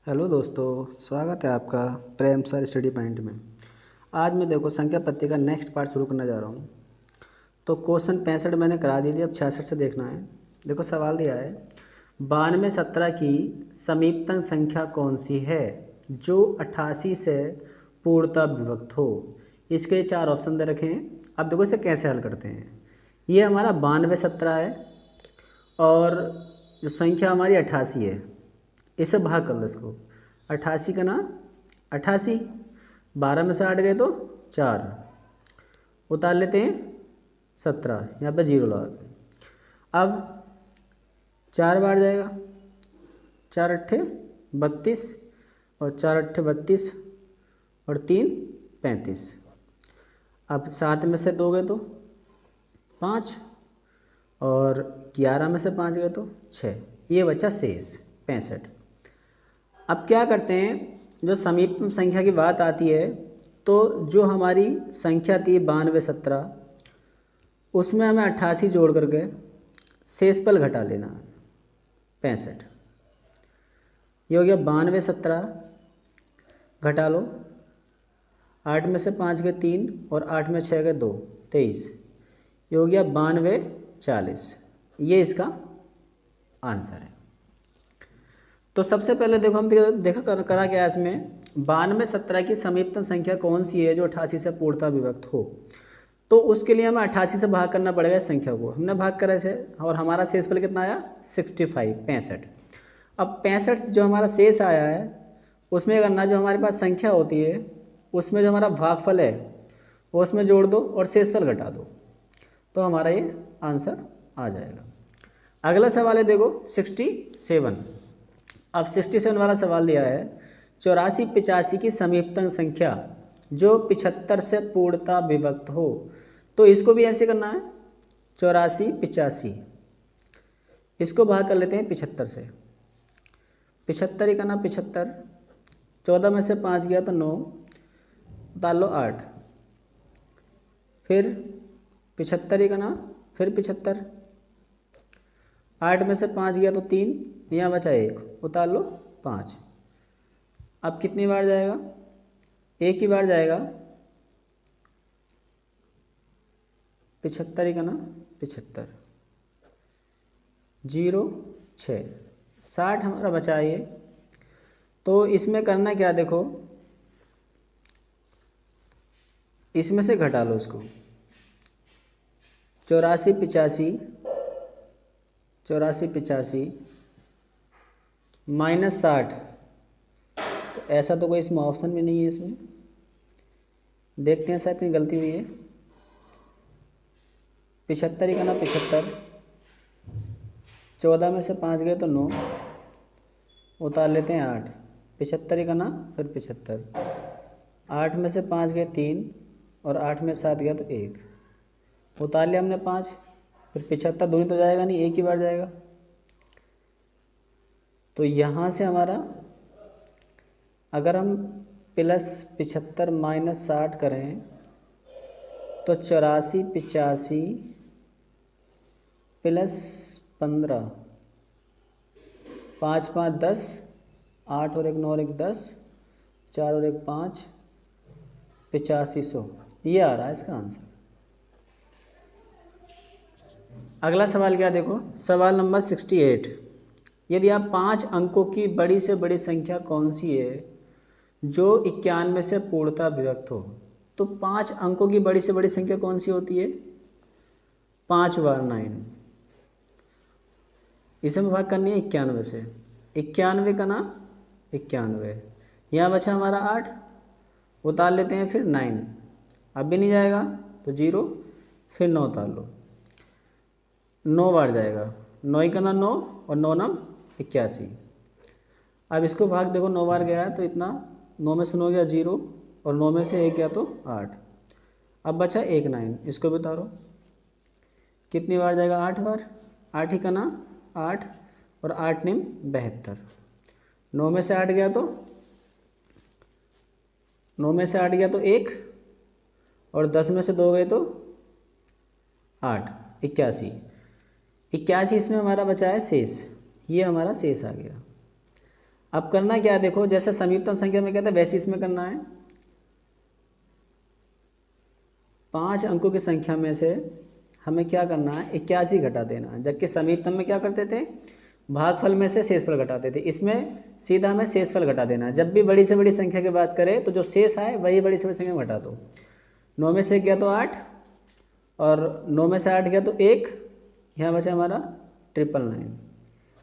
Hello दोस्तों, स्वागत है आपका प्रेम सर स्टडी पॉइंट में। आज मैं देखो संख्या पत्ती का नेक्स्ट पार्ट शुरू करने जा रहा हूँ। तो क्वेश्चन 65 मैंने करा दी थी, अब 66 से देखना है। देखो सवाल दिया है 92 17 की समीपतम संख्या कौन सी है जो 88 से पूर्णतः विभक्त हो। इसके 4 ऑप्शन दे रखे हैं। अब देखो इसे कैसे हल करते हैं। ये हमारा 92 17 है और जो संख्या हमारी 88 है, इसे भाग कर लो इसको। 88 का ना 88, 12 में से 8 गए तो 4, उतार लेते हैं 17, यहाँ पे 0 लगा के। अब 4 बार जाएगा, 4 अट्ठे 32 और 4 अट्ठे 32 और 3 35। अब 7 में से 2 गए तो 5 और 11 में से 5 गए तो 6, ये बचा शेष 65। अब क्या करते हैं, जो समीपतम संख्या की बात आती है तो जो हमारी संख्या थी 92 17, उसमें हमें 88 जोड़ करके शेषफल घटा लेना है 65। ये हो गया 92 17, घटा लो। 8 में से 5 गए 3 और 8 में 6 गए 2, 23। ये हो गया 92 40। ये इसका आंसर है। तो सबसे पहले देखो हम देखा करा क्या है इसमें, 92 17 की समीपतम संख्या कौन सी है जो 88 से पूर्णतः विभक्त हो। तो उसके लिए हमें 88 से भाग करना पड़ेगा इस संख्या को। हमने भाग करा इसे और हमारा शेषफल कितना आया 65 65। अब 65 जो हमारा शेष आया है उसमें करना, जो हमारे पास संख्या होती है उसमें जो हमारा भागफल है वो उसमें जोड़ दो और शेषफल घटा दो, तो हमारा ये आंसर आ जाएगा। अगला सवाल है देखो 67। अब 67 वाला सवाल दिया है 84 85 की समीपतम संख्या जो 75 से पूर्णतः विभक्त हो। तो इसको भी ऐसे करना है 84 85, इसको भाग कर लेते हैं 75 से। 75 ही करना 75, 14 में से 5 गया तो 9, उतार लो 8, फिर 75 ही करना, फिर 75, 8 में से 5 गया तो 3, यहाँ बचा 1, उतार लो 5। अब कितनी बार जाएगा, एक ही बार जाएगा। 75 ही करना 75, 0 6, 60 हमारा बचा ये। तो इसमें करना क्या, देखो इसमें से घटा लो इसको। 84 85 माइनस 60, तो ऐसा तो कोई इसमें ऑप्शन भी नहीं है। इसमें देखते हैं शायद कहीं गलती हुई है। 75 ही करना 75, 14 में से 5 गए तो 9, उतार लेते हैं 8, 75 ही करना, फिर 75, 8 में से 5 गए 3 और 8 में 7 गया तो 1, उतार लिया हमने 5, फिर 75 दूरी तो जाएगा नहीं, एक ही बार जाएगा। तो यहाँ से हमारा अगर हम प्लस 75 माइनस 60 करें तो 84 85 प्लस 15, 5 5 10, 8 और 1 9 और 1 10, 4 और 1 5, 8500, ये आ रहा है इसका आंसर। अगला सवाल क्या, देखो सवाल नंबर 68। यदि आप 5 अंकों की बड़ी से बड़ी संख्या कौन सी है जो 91 से पूर्णतः विभक्त हो। तो 5 अंकों की बड़ी से बड़ी संख्या कौन सी होती है, 5 बार 9, इसे में भाग करनी है 91 से। 91 का ना 91, यहाँ बचा हमारा 8, उतार लेते हैं फिर 9, अब भी नहीं जाएगा तो 0, फिर 9 उतार लो, 9 बार जाएगा, 9 ही का ना 9 और 9 नाम 81। अब इसको भाग देखो 9 बार गया है तो इतना, 9 में से 9 गया 0 और 9 में से 1 गया तो 8, अब बचा 1 9, इसको भी उतारो, कितनी बार जाएगा 8 बार, 8 ही का ना 8 और 8 निम 72। 9 में से 8 गया तो 9 में से 8 गया तो 1 और 10 में से 2 गए तो 8, 81। 81 इसमें हमारा बचा है शेष, ये हमारा शेष आ गया। अब करना क्या है देखो, जैसे समीपतम संख्या में कहते हैं वैसे इसमें करना है। 5 अंकों की संख्या में से हमें क्या करना है, 81 घटा देना है। जबकि समीपतम में क्या करते थे, भागफल में से शेषफल घटाते थे। इसमें सीधा हमें शेषफल घटा देना है। जब भी बड़ी से बड़ी संख्या की बात करें तो जो शेष आए वही बड़ी से बड़ी संख्या में घटा दो। 9 में से 1 गया तो 8, और 9 में से 8 गया तो 1, यहाँ बचा हमारा 999।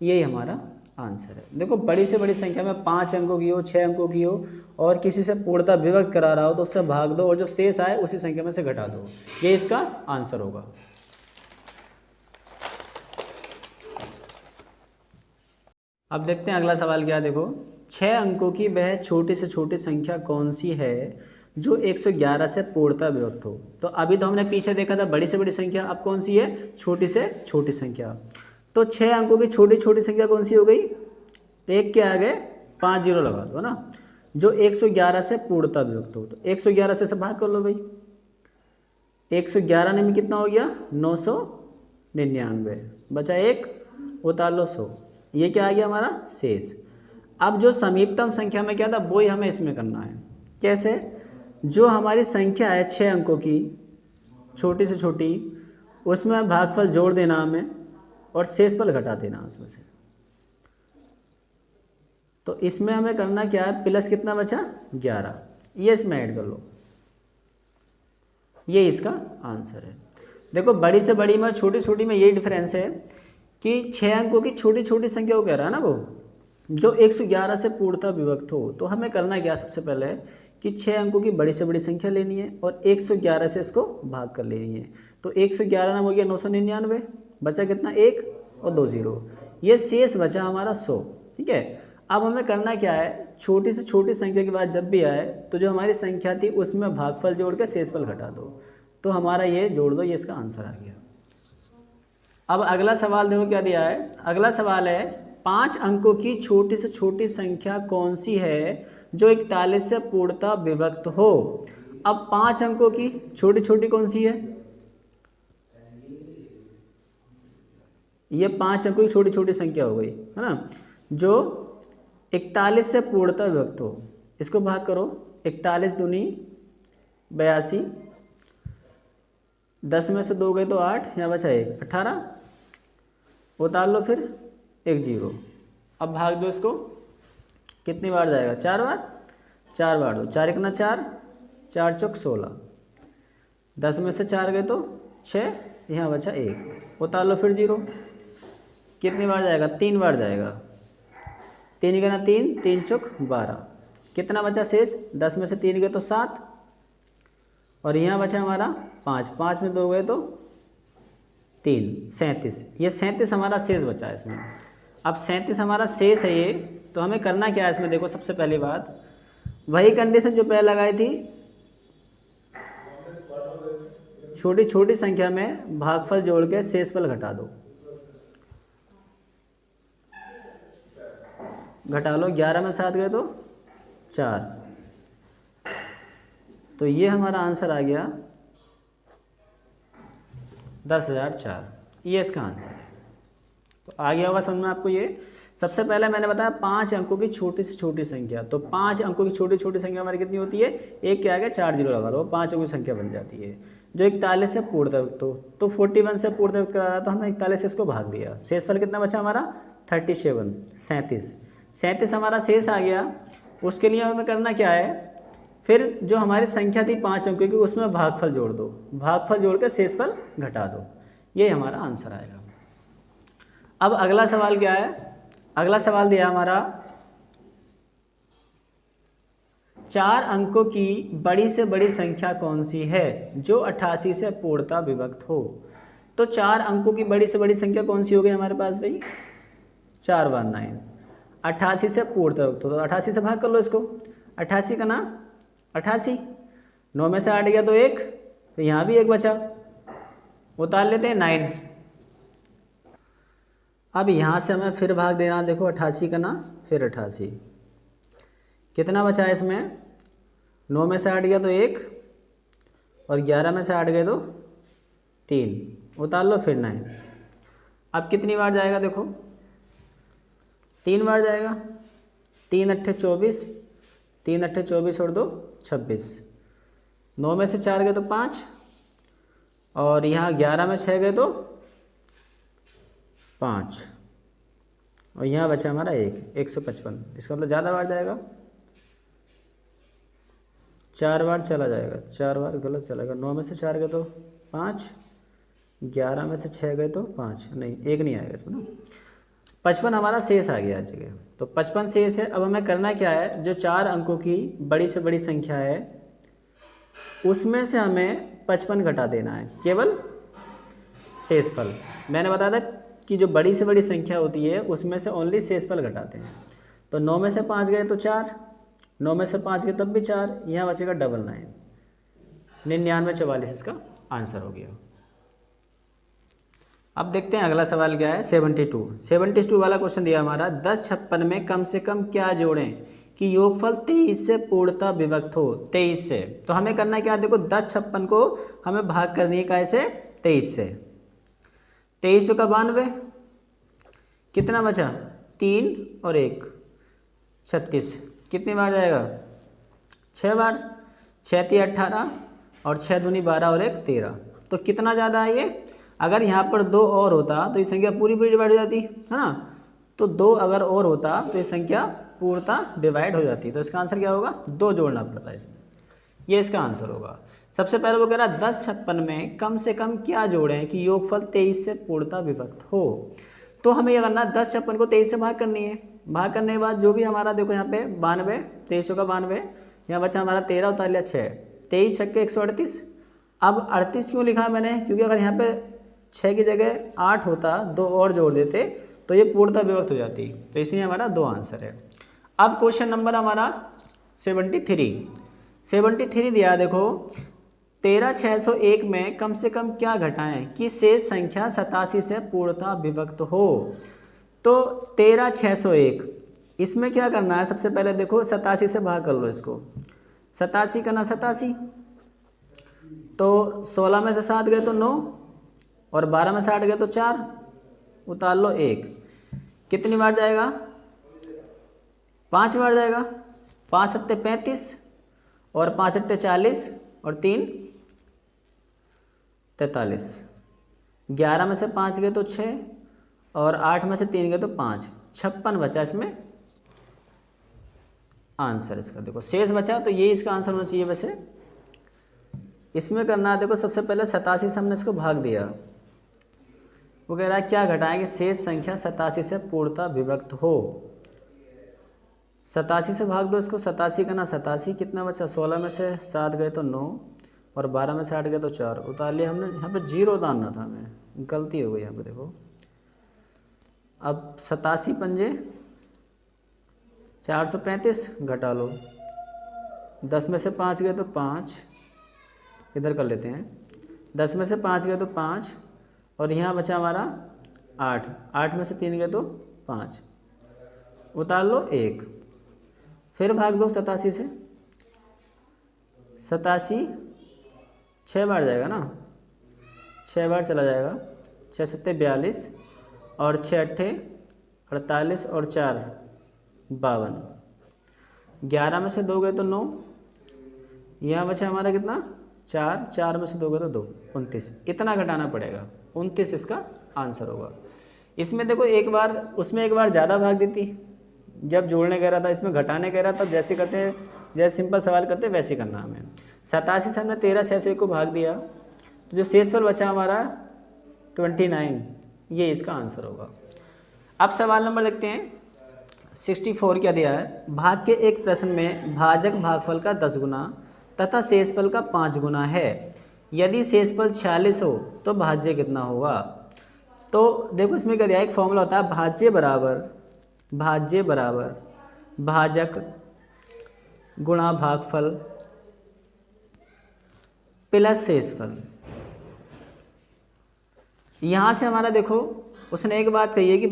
यही हमारा आंसर है। देखो बड़ी से बड़ी संख्या में 5 अंकों की हो, 6 अंकों की हो, और किसी से पूर्णतः विभक्त करा रहा हो तो उससे भाग दो, और जो शेष आए उसी संख्या में से घटा दो। ये इसका आंसर होगा। अब देखते हैं अगला सवाल क्या है। देखो 6 अंकों की वह छोटी से छोटी संख्या कौन सी है जो 111 से पूर्णतः विभक्त हो। तो अभी तो हमने पीछे देखा था बड़ी से बड़ी संख्या, अब कौन सी है, छोटी से छोटी संख्या। तो 6 अंकों की छोटी छोटी संख्या कौन सी हो गई, 1 के आगे 5 जीरो लगा दो ना, जो 111 से पूर्णतः विभक्त हो। तो 111 से भाग कर लो भाई। 111 में कितना हो गया, 999, बचा 1, उतार लो 100। ये क्या आ गया हमारा शेष। अब जो समीपतम संख्या में क्या था वही हमें इसमें करना है। कैसे, जो हमारी संख्या है 6 अंकों की छोटी से छोटी, उसमें भागफल जोड़ देना हमें और शेषफल घटा देना उसमें से। तो इसमें हमें करना क्या है, प्लस कितना बचा 11, ये इसमें ऐड कर लो। ये इसका आंसर है। देखो बड़ी से बड़ी में छोटी छोटी में यही डिफरेंस है कि 6 अंकों की छोटी छोटी संख्या को कह रहा है ना वो, जो 111 से पूर्णतः विभक्त हो। तो हमें करना क्या, सबसे पहले कि 6 अंकों की बड़ी से बड़ी संख्या लेनी है और 111 से इसको भाग कर लेनी है। तो 111 ना हो गया 999, बचा कितना 1 और 2 जीरो, ये शेष बचा हमारा 100। ठीक है, अब हमें करना क्या है, छोटी से छोटी संख्या के बाद जब भी आए तो जो हमारी संख्या थी उसमें भागफल जोड़ के शेषफल घटा दो। तो हमारा ये जोड़ दो, ये इसका आंसर आ गया। अब अगला सवाल देखो क्या दिया है। अगला सवाल है 5 अंकों की छोटी से छोटी संख्या कौन सी है जो 41 से पूर्णतः विभक्त हो। अब 5 अंकों की छोटी छोटी कौन सी है, ये 5 अंकों की छोटी छोटी संख्या हो गई है ना, जो 41 से पूर्णतः विभक्त हो। इसको भाग करो, 41 दूनी 82, 10 में से 2 गए तो 8, यहाँ बचा 1, 18, उतार लो फिर 1 जीरो। अब भाग दो इसको, कितनी बार जाएगा, 4 बार, 4 बार दो, 4 1 4, 4 चौक 16, 10 में से 4 गए तो 6, यहाँ बचा 1, उतार लो फिर 0। कितनी बार जाएगा, 3 बार जाएगा, 3 गुना 3, 3 चौक 12, कितना बचा शेष, 10 में से 3 गए तो 7, और यहाँ बचा हमारा 5, 5 में 2 गए तो 3, 37। ये 37 हमारा शेष बचा है इसमें। अब 37 हमारा शेष है ये, तो हमें करना क्या है इसमें, देखो सबसे पहली बात वही कंडीशन जो पहले लगाई थी, छोटी छोटी संख्या में भागफल जोड़ के शेषफल घटा दो। घटा लो, 11 में 7 गए तो 4, तो ये हमारा आंसर आ गया 10,004। ये इसका आंसर है। तो आ गया होगा समझ में आपको ये। सबसे पहले मैंने बताया 5 अंकों की छोटी से छोटी संख्या, तो 5 अंकों की छोटी छोटी संख्या हमारी कितनी होती है, 1 के आगे 4 जीरो लगा दो, 5 अंकों की संख्या बन जाती है, जो 41 से पूर्णतः विभक्त हो। तो 41 से पूर्णतः विभक्त करा रहा तो हमने 41 से इसको भाग दिया, शेषफल कितना बचा हमारा 37, 37 हमारा शेष आ गया। उसके लिए हमें करना क्या है, फिर जो हमारी संख्या थी 5 अंकों की उसमें भागफल जोड़ दो, भागफल जोड़ कर शेषफल घटा दो, ये हमारा आंसर आएगा। अब अगला सवाल क्या है, अगला सवाल दिया हमारा 4 अंकों की बड़ी से बड़ी संख्या कौन सी है जो 88 से पूर्णतः विभक्त हो। तो 4 अंकों की बड़ी से बड़ी संख्या कौन सी हो गई हमारे पास भाई, 4 बार 9, 88 से पूर्णतः विभक्त हो। तो 88 से भाग कर लो इसको, 88 का ना 88, 9 में से 8 गया तो 1, तो यहाँ भी 1 बचा, उतार लेते हैं 9। अब यहाँ से हमें फिर भाग देना, देखो 88 का ना फिर 88, कितना बचा है इसमें, 9 में से 8 गया तो 1, और 11 में से 8 गए तो 3, उतार लो फिर 9। अब कितनी बार जाएगा, देखो 3 बार जाएगा, 3 अट्ठे 24, 3 अट्ठे 24 और 2 26, 9 में से 4 गए तो 5, और यहाँ 11 में 6 गए तो 5, और यहाँ बचा हमारा 155। इसका मतलब ज़्यादा बार जाएगा, 4 बार चला जाएगा, 4 बार गलत चलेगा। 9 में से 4 गए तो 5, 11 में से 6 गए तो 5, नहीं 1 नहीं आएगा इसमें ना। 55 हमारा शेष आ गया जगह, तो 55 शेष है। अब हमें करना क्या है, जो 4 अंकों की बड़ी से बड़ी संख्या है उसमें से हमें 55 घटा देना है, केवल शेषफल। मैंने बताया था कि जो बड़ी से बड़ी संख्या होती है उसमें से ओनली शेषफल घटाते हैं। तो 9 में से 5 गए तो 4, 9 में से 5 गए तब भी 4, यहाँ बचेगा 99, 9944 इसका आंसर हो गया। अब देखते हैं अगला सवाल क्या है, 72 वाला क्वेश्चन दिया हमारा, 10 56 में कम से कम क्या जोड़ें कि योगफल 23 से पूर्णतः विभक्त हो। 23 से, तो हमें करना क्या है, देखो 10 56 को हमें भाग करनी है कैसे, 23 से। 23 का 92, कितना बचा, 3 और 1 36, कितनी बार जाएगा, 6 बार, 6 3 18 और 6 दूनी 12 और 1 13। तो कितना ज़्यादा है ये, अगर यहाँ पर 2 और होता तो ये संख्या पूरी डिवाइड हो जाती है ना। तो 2 अगर और होता तो ये संख्या पूर्णतः डिवाइड हो जाती। तो इसका आंसर क्या होगा, 2 जोड़ना पड़ता है इसमें, ये इसका आंसर होगा। सबसे पहले वो कह रहा है 10 56 में कम से कम क्या जोड़ें कि योगफल 23 से पूर्णतः विभक्त हो। तो हमें ये करना, 10 56 को 23 से भाग करनी है। भाग करने के बाद जो भी हमारा देखो यहाँ पे 92, 23 का 92, यहाँ बचा हमारा 13 उतार लिया 6, 23 छक्के 138। अब 38 क्यों लिखा मैंने, क्योंकि अगर यहाँ पे 6 की जगह 8 होता, 2 और जोड़ देते तो ये पूर्णतः विभक्त हो जाती। तो इसलिए हमारा 2 आंसर है। अब क्वेश्चन नंबर हमारा 73 दिया है, देखो 13601 में कम से कम क्या घटाएं कि शेष संख्या 87 से पूर्णतः विभक्त हो। तो 13601 इसमें क्या करना है, सबसे पहले देखो 87 से भाग कर लो इसको, 87 करना 87, तो 16 में से 7 गए तो 9 और 12 में से 8 गए तो 4, उतार लो 1, कितनी बार जाएगा, 5 बार जाएगा, 5 सत्ते 35 और 5 अट्टे 40 और 3 43, 11 में से 5 गए तो 6 और 8 में से 3 गए तो 5, 56 बचा इसमें आंसर इसका। देखो शेष बचा, तो ये इसका आंसर होना चाहिए। वैसे इसमें करना है, देखो सबसे पहले 87 से हमने इसको भाग दिया, वो कह रहा है क्या घटाएंगे शेष संख्या 87 से पूर्णतः विभक्त हो। 87 से भाग दो इसको, 87 का ना 87, कितना बचा, 16 में से 7 गए तो 9 और 12 में से 8 गए तो 4, उतार लिया हमने। यहाँ पे 0 उतारना था, हमें गलती हो गई यहाँ पे देखो। अब 87 पंजे 435, घटा लो, 10 में से 5 गए तो 5, इधर कर लेते हैं, 10 में से 5 गए तो 5 और यहाँ बचा हमारा 8, 8 में से 3 गए तो 5, उतार लो 1, फिर भाग दो 87 से, 87 6 बार जाएगा ना, 6 बार चला जाएगा, 6 सत्ते 42 और 6 अट्ठे 48 और 4 52, 11 में से 2 गए तो 9, यहाँ बचा हमारा कितना 4, 4 में से 2 गए तो 2, 29, इतना घटाना पड़ेगा, 29 इसका आंसर होगा। इसमें देखो एक बार, उसमें एक बार ज़्यादा भाग देती, जब जोड़ने कह रहा था, इसमें घटाने कह रहा था, जैसे करते हैं, जैसे सिंपल सवाल करते हैं वैसे करना हमें। 87 से हमने 13601 को भाग दिया, तो जो शेषफल बचा हमारा 29, ये इसका आंसर होगा। अब सवाल नंबर देखते हैं 64 क्या दिया है, भाग के एक प्रश्न में भाजक भागफल का 10 गुना तथा शेषफल का 5 गुना है, यदि शेषफल 46 हो तो भाज्य कितना होगा। तो देखो इसमें क्या दिया है, एक फॉर्मूला होता है, भाज्य बराबर भाजक गुणा भागफल प्लस शेषफल। यहाँ से हमारा देखो उसने एक बात कही है कि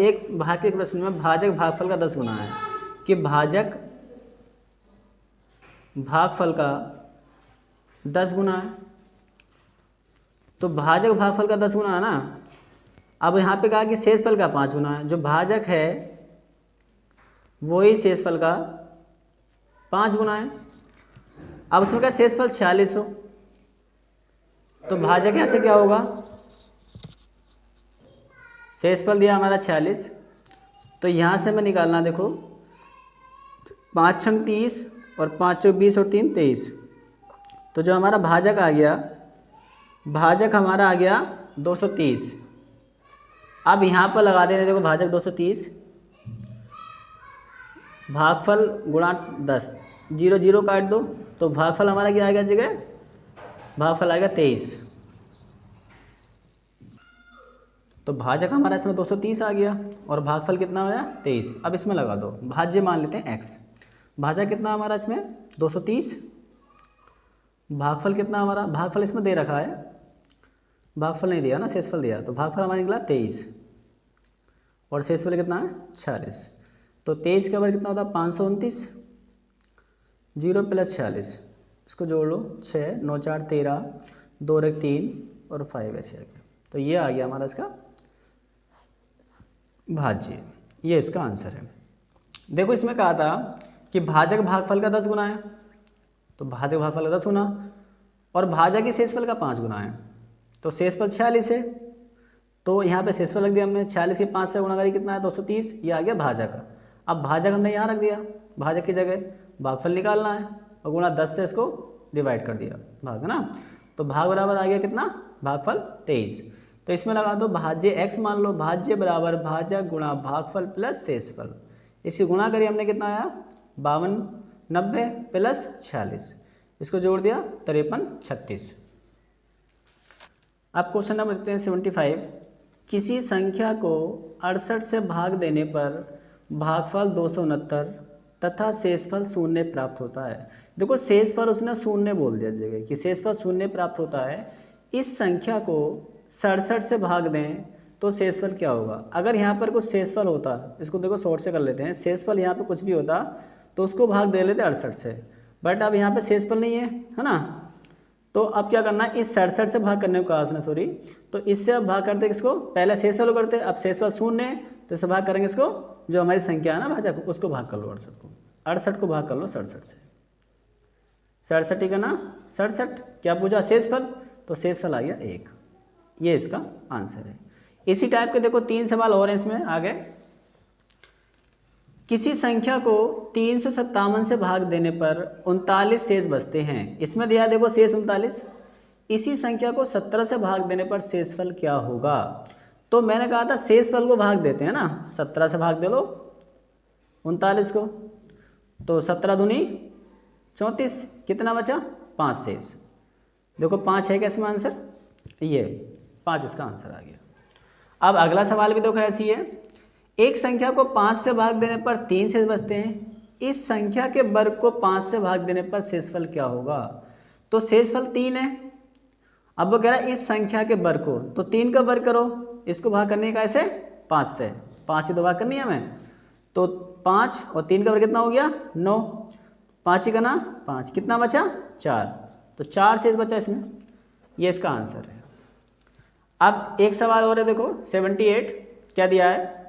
एक भाग के प्रश्न में भाजक भागफल का 10 गुना है, कि भाजक भागफल का 10 गुना है, तो भाजक भागफल का 10 गुना है ना। अब यहाँ पे कहा कि शेषफल का 5 गुना है, जो भाजक है वही शेषफल का 5 गुना है। अब उसमें क्या शेषफल 46 हो, तो भाजक यहाँ से क्या होगा, शेषफल दिया हमारा 46, तो यहाँ से मैं निकालना, देखो 5 छंग 30 और 5 चौक 20 और 3 23, तो जो हमारा भाजक आ गया, भाजक हमारा आ गया 230। अब यहाँ पर लगा देंगे, देखो भाजक 230, भागफल गुणा 10, 0 0 काट दो, तो भागफल हमारा क्या आ गया जगह, भागफल आएगा 23। तो भाजक हमारा इसमें 230 आ गया और भागफल कितना आया 23। अब इसमें लगा दो, भाज्य मान लेते हैं x, भाजक कितना हमारा इसमें 230, भागफल कितना हमारा, भागफल इसमें दे रखा है, भागफल नहीं दिया ना, शेषफल दिया, तो भागफल हमारा निकला 23 और शेषफल कितना है 46। तो 23 के ऊपर कितना होता है 529, 0 + 46, इसको जोड़ लो, 6 9 4 13, 2 1 3 और 5 ऐसे आ गया। तो ये आ गया हमारा इसका भाज्य, ये इसका आंसर है। देखो इसमें कहा था कि भाजक भागफल का 10 गुना है, तो भाजक भागफल का 10 गुना और भाजक की शेषफल का 5 गुना है, तो शेषफल 46 है, तो यहाँ पे शेषफल रख दिया हमने, 46 के 5 से गुणा करी कितना है 230, ये आ गया भाजक। अब भाजक हमने यहाँ रख दिया, भाजक की जगह भागफल निकालना है और गुणा 10 से इसको डिवाइड कर दिया, भाग है ना, तो भाग बराबर आ गया कितना, भागफल 23। तो इसमें लगा दो भाज्य x मान लो, भाज्य बराबर भाजक गुणा भागफल प्लस शेषफल, इसी गुणा करिए हमने कितना आया 52 90 प्लस 46, इसको जोड़ दिया 53 36। अब क्वेश्चन नंबर देखते हैं 75। किसी संख्या को 68 से भाग देने पर भागफल 269 तथा शेषफल 0 प्राप्त होता है। देखो शेषफल उसने 0 बोल दिया जगह कि शेषफल 0 प्राप्त होता है। इस संख्या को 67 से भाग दें तो शेषफल क्या होगा। अगर यहाँ पर कुछ शेषफल होता, इसको देखो शॉर्ट से कर लेते हैं, शेषफल यहाँ पे कुछ भी होता तो उसको भाग दे लेते 68 से, बट अब यहाँ पे शेषफल नहीं है ना, तो अब क्या करना है, इस 67 से भाग करने को कहा उसने, सॉरी, तो इससे अब भाग करते किसको, पहले शेषफल करते, अब शेषफल 0 है तो इससे भाग करेंगे इसको, जो हमारी संख्या है ना भाजक, उसको भाग कर लो 68 को भाग कर लो 67 से, 67 ठीक है ना, 67 क्या पूछा शेषफल, तो शेषफल आ गया 1, ये इसका आंसर है। इसी टाइप के देखो 3 सवाल और हैं इसमें आगे। किसी संख्या को 357 से भाग देने पर 39 शेष बचते हैं। इसमें दिया देखो शेष 39, इसी संख्या को 17 से भाग देने पर शेषफल क्या होगा। तो मैंने कहा था शेषफल को भाग देते हैं ना, 17 से भाग दे लो 39 को, तो 17 दूनी 34, कितना बचा 5 शेष, देखो 5 है क्या इसमें आंसर, ये 5 इसका आंसर आ गया। अब अगला सवाल भी देखो ऐसी है, एक संख्या को 5 से भाग देने पर 3 शेष बचते हैं, इस संख्या के वर्ग को 5 से भाग देने पर शेषफल क्या होगा। तो शेषफल 3 है, अब वो कह रहा है इस संख्या के वर्ग को, तो 3 का वर्ग करो, इसको भाग करने का ऐसे 5 से, 5 ही तो भाग करनी है हमें, तो 5 और 3 का वर्ग कितना हो गया 9, 5 ही का ना 5, कितना बचा 4, तो 4 शेष बचा इसमें, ये इसका आंसर है। अब एक सवाल और है देखो 78, क्या दिया है,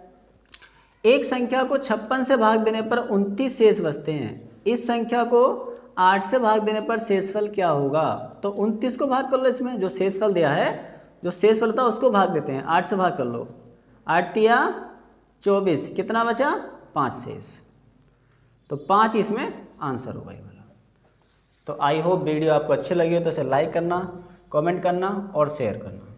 एक संख्या को 56 से भाग देने पर 29 शेष बचते हैं, इस संख्या को 8 से भाग देने पर शेषफल क्या होगा। तो 29 को भाग कर लो, इसमें जो शेषफल दिया है, जो शेषफल था उसको भाग देते हैं, 8 से भाग कर लो, 8 तिया 24, कितना बचा 5 शेष, तो 5 इसमें आंसर होगा ये वाला। तो आई होप वीडियो आपको अच्छी लगी हो तो इसे लाइक करना, कमेंट करना और शेयर करना।